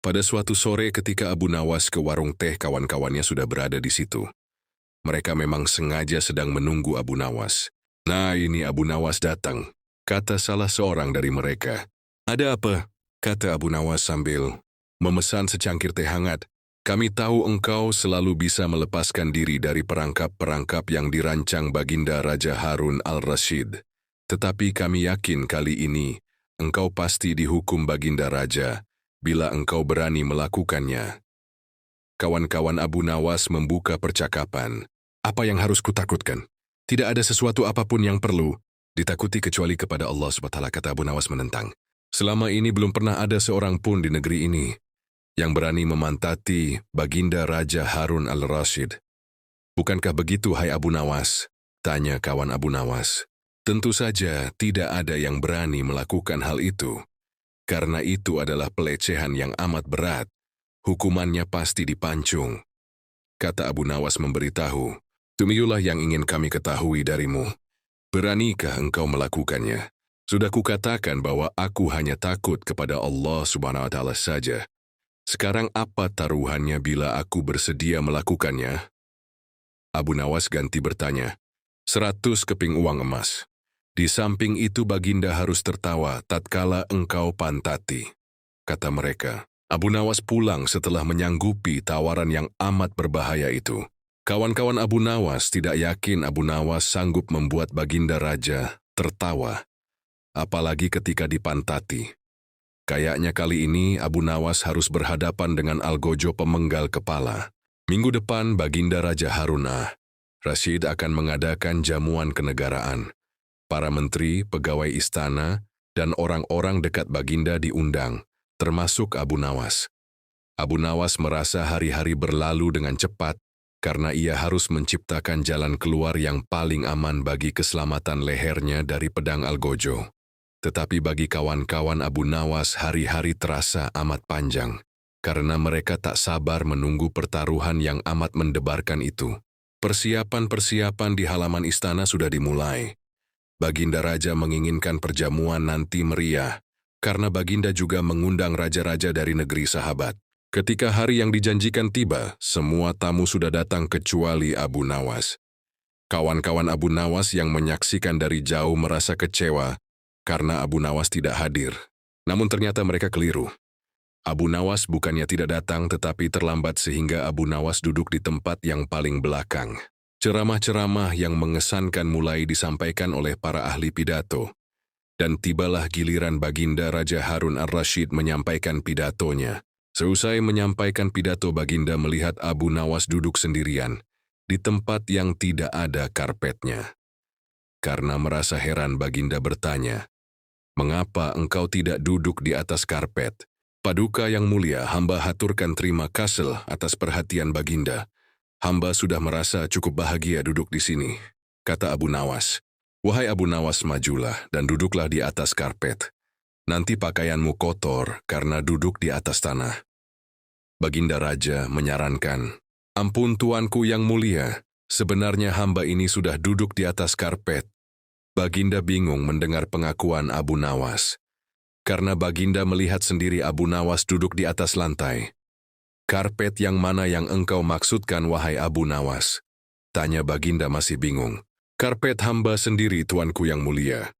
Pada suatu sore ketika Abu Nawas ke warung teh, kawan-kawannya sudah berada di situ. Mereka memang sengaja sedang menunggu Abu Nawas. "Nah, ini Abu Nawas datang," kata salah seorang dari mereka. "Ada apa?" kata Abu Nawas sambil memesan secangkir teh hangat. "Kami tahu engkau selalu bisa melepaskan diri dari perangkap-perangkap yang dirancang Baginda Raja Harun al-Rashid. Tetapi kami yakin kali ini engkau pasti dihukum Baginda Raja bila engkau berani melakukannya." Kawan-kawan Abu Nawas membuka percakapan. "Apa yang harus kutakutkan? Tidak ada sesuatu apapun yang perlu ditakuti kecuali kepada Allah SWT," kata Abu Nawas menentang. "Selama ini belum pernah ada seorang pun di negeri ini yang berani memantati Baginda Raja Harun al-Rashid." "Bukankah begitu, hai Abu Nawas?" tanya kawan Abu Nawas. "Tentu saja tidak ada yang berani melakukan hal itu. Karena itu adalah pelecehan yang amat berat. Hukumannya pasti dipancung," kata Abu Nawas memberitahu. "Tumiulah yang ingin kami ketahui darimu. Beranikah engkau melakukannya? Sudah kukatakan bahwa aku hanya takut kepada Allah SWT saja. Sekarang apa taruhannya bila aku bersedia melakukannya?" Abu Nawas ganti bertanya, 100 keping uang emas. Di samping itu Baginda harus tertawa tatkala engkau pantati," kata mereka. Abu Nawas pulang setelah menyanggupi tawaran yang amat berbahaya itu. Kawan-kawan Abu Nawas tidak yakin Abu Nawas sanggup membuat Baginda Raja tertawa, apalagi ketika dipantati. Kayaknya kali ini Abu Nawas harus berhadapan dengan algojo pemenggal kepala. Minggu depan Baginda Raja Harun al-Rashid akan mengadakan jamuan kenegaraan. Para menteri, pegawai istana, dan orang-orang dekat Baginda diundang, termasuk Abu Nawas. Abu Nawas merasa hari-hari berlalu dengan cepat karena ia harus menciptakan jalan keluar yang paling aman bagi keselamatan lehernya dari pedang algojo. Tetapi bagi kawan-kawan Abu Nawas hari-hari terasa amat panjang, karena mereka tak sabar menunggu pertaruhan yang amat mendebarkan itu. Persiapan-persiapan di halaman istana sudah dimulai. Baginda Raja menginginkan perjamuan nanti meriah, karena Baginda juga mengundang raja-raja dari negeri sahabat. Ketika hari yang dijanjikan tiba, semua tamu sudah datang kecuali Abu Nawas. Kawan-kawan Abu Nawas yang menyaksikan dari jauh merasa kecewa karena Abu Nawas tidak hadir. Namun ternyata mereka keliru. Abu Nawas bukannya tidak datang tetapi terlambat sehingga Abu Nawas duduk di tempat yang paling belakang. Ceramah-ceramah yang mengesankan mulai disampaikan oleh para ahli pidato. Dan tibalah giliran Baginda Raja Harun al-Rashid menyampaikan pidatonya. Seusai menyampaikan pidato, Baginda melihat Abu Nawas duduk sendirian di tempat yang tidak ada karpetnya. Karena merasa heran, Baginda bertanya, "Mengapa engkau tidak duduk di atas karpet?" "Paduka yang mulia, hamba haturkan terima kasih atas perhatian Baginda. Hamba sudah merasa cukup bahagia duduk di sini," kata Abu Nawas. "Wahai Abu Nawas, majulah dan duduklah di atas karpet. Nanti pakaianmu kotor karena duduk di atas tanah." Baginda Raja menyarankan, "Ampun tuanku yang mulia, sebenarnya hamba ini sudah duduk di atas karpet." Baginda bingung mendengar pengakuan Abu Nawas, karena Baginda melihat sendiri Abu Nawas duduk di atas lantai. "Karpet yang mana yang engkau maksudkan, wahai Abu Nawas?" tanya Baginda masih bingung. "Karpet hamba sendiri, tuanku yang mulia.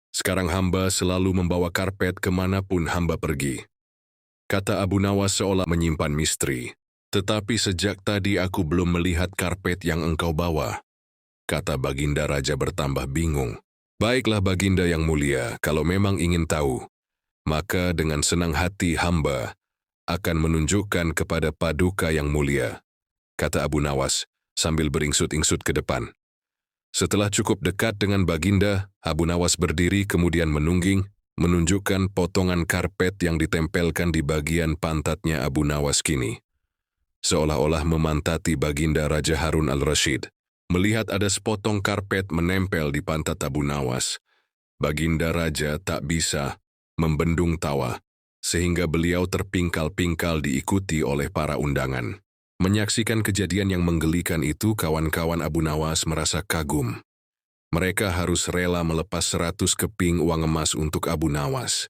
Sekarang hamba selalu membawa karpet kemanapun hamba pergi," kata Abu Nawas seolah menyimpan misteri. "Tetapi sejak tadi aku belum melihat karpet yang engkau bawa," kata Baginda Raja bertambah bingung. "Baiklah Baginda yang mulia, kalau memang ingin tahu, maka dengan senang hati hamba akan menunjukkan kepada Paduka yang mulia," kata Abu Nawas sambil beringsut-ingsut ke depan. Setelah cukup dekat dengan Baginda, Abu Nawas berdiri kemudian menunjukkan potongan karpet yang ditempelkan di bagian pantatnya Abu Nawas kini. Seolah-olah memantati Baginda Raja Harun al-Rashid. Melihat ada sepotong karpet menempel di pantat Abu Nawas, Baginda Raja tak bisa membendung tawa, sehingga beliau terpingkal-pingkal diikuti oleh para undangan. Menyaksikan kejadian yang menggelikan itu, kawan-kawan Abu Nawas merasa kagum. Mereka harus rela melepas 100 keping uang emas untuk Abu Nawas.